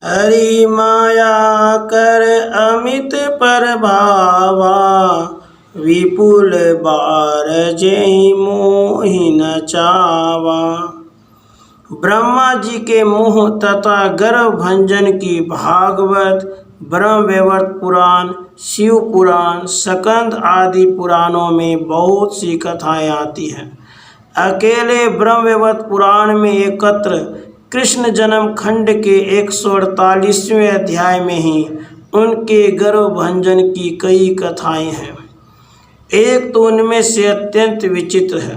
हरि माया कर अमित प्रभावा, विपुल बार जेहि मोहि न चावा। ब्रह्मा जी के मुँह तथा गर्भ भंजन की भागवत, ब्रह्मवैवर्त पुराण, शिव पुराण, स्कंद आदि पुराणों में बहुत सी कथाएं आती हैं। अकेले ब्रह्मवैवर्त पुराण में एकत्र कृष्ण जन्म खंड के 148वें अध्याय में ही उनके गर्भ भंजन की कई कथाएं हैं। एक तो उनमें से अत्यंत विचित्र है।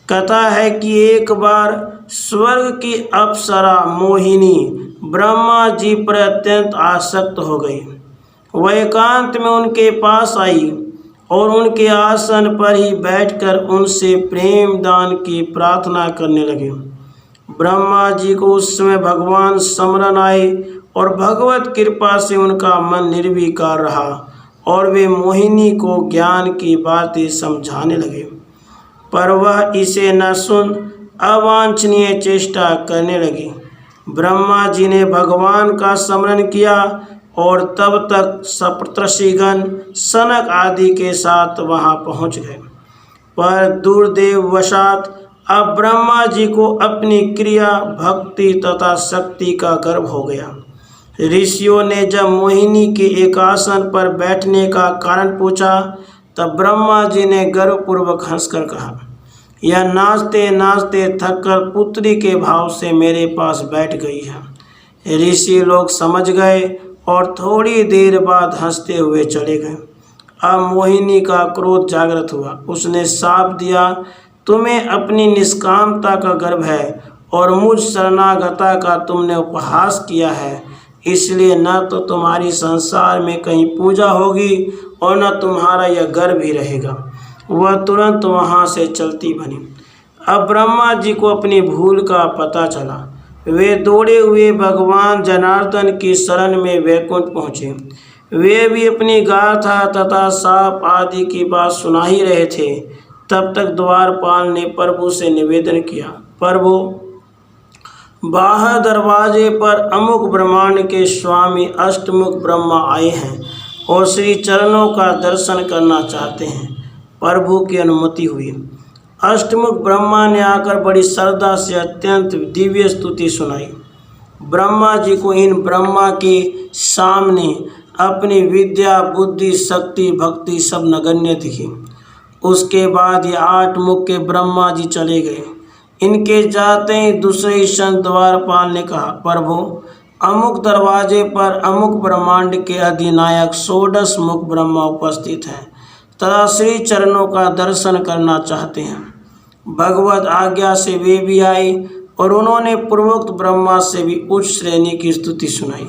कथा है कि एक बार स्वर्ग की अप्सरा मोहिनी ब्रह्मा जी पर अत्यंत आसक्त हो गई। वह एकांत में उनके पास आई और उनके आसन पर ही बैठकर उनसे प्रेम दान की प्रार्थना करने लगे। ब्रह्मा जी को उस समय भगवान स्मरण आए और भगवत कृपा से उनका मन निर्विकार रहा और वे मोहिनी को ज्ञान की बातें समझाने लगे, पर वह इसे न सुन अवांछनीय चेष्टा करने लगी। ब्रह्मा जी ने भगवान का स्मरण किया और तब तक सप्तर्षिगण सनक आदि के साथ वहां पहुंच गए, पर दुर्दैववशात अब ब्रह्मा जी को अपनी क्रिया, भक्ति तथा शक्ति का गर्व हो गया। ऋषियों ने जब मोहिनी के एक आसन पर बैठने का कारण पूछा, तब ब्रह्मा जी ने गर्वपूर्वक हंसकर कहा, यह नाचते नाचते थककर पुत्री के भाव से मेरे पास बैठ गई है। ऋषि लोग समझ गए और थोड़ी देर बाद हंसते हुए चले गए। अब मोहिनी का क्रोध जागृत हुआ। उसने शाप दिया, तुम्हें अपनी निष्कामता का गर्व है और मुझ शरणागता का तुमने उपहास किया है, इसलिए न तो तुम्हारी संसार में कहीं पूजा होगी और न तुम्हारा यह गर्व ही रहेगा। वह तुरंत वहां से चलती बनी। अब ब्रह्मा जी को अपनी भूल का पता चला। वे दौड़े हुए भगवान जनार्दन की शरण में वैकुंठ पहुँचे। वे भी अपनी गाथा तथा साप आदि की बात सुना ही रहे थे। तब तक द्वारपाल ने प्रभु से निवेदन किया, प्रभु, बाहर दरवाजे पर अमुक ब्रह्मांड के स्वामी अष्टमुख ब्रह्मा आए हैं और श्री चरणों का दर्शन करना चाहते हैं। प्रभु की अनुमति हुई। अष्टमुख ब्रह्मा ने आकर बड़ी श्रद्धा से अत्यंत दिव्य स्तुति सुनाई। ब्रह्मा जी को इन ब्रह्मा के सामने अपनी विद्या, बुद्धि, शक्ति, भक्ति सब नगण्य दिखी। उसके बाद ये 8 मुख के ब्रह्मा जी चले गए। इनके जाते ही दूसरे क्षण द्वारपाल ने कहा, प्रभु, अमुक दरवाजे पर अमुक ब्रह्मांड के अधिनायक 16 मुख ब्रह्मा उपस्थित हैं तथा श्री चरणों का दर्शन करना चाहते हैं। भगवत आज्ञा से वे भी आए और उन्होंने पूर्वोक्त ब्रह्मा से भी उच्च श्रेणी की स्तुति सुनाई।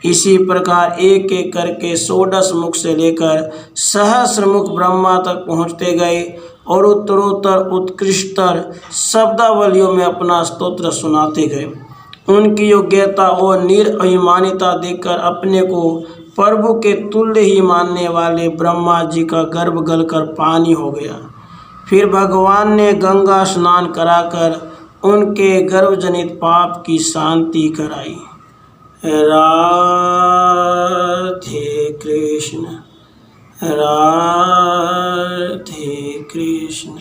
इसी प्रकार एक एक करके 16 मुख से लेकर सहस्र मुख ब्रह्मा तक पहुँचते गए और उत्तरोत्तर उत्कृष्टर शब्दावलियों में अपना स्तोत्र सुनाते गए। उनकी योग्यता और निरभिमानिता देखकर अपने को प्रभु के तुल्य ही मानने वाले ब्रह्मा जी का गर्भ गलकर पानी हो गया। फिर भगवान ने गंगा स्नान कराकर उनके गर्भजनित पाप की शांति कराई। राधे कृष्ण, राधे कृष्ण।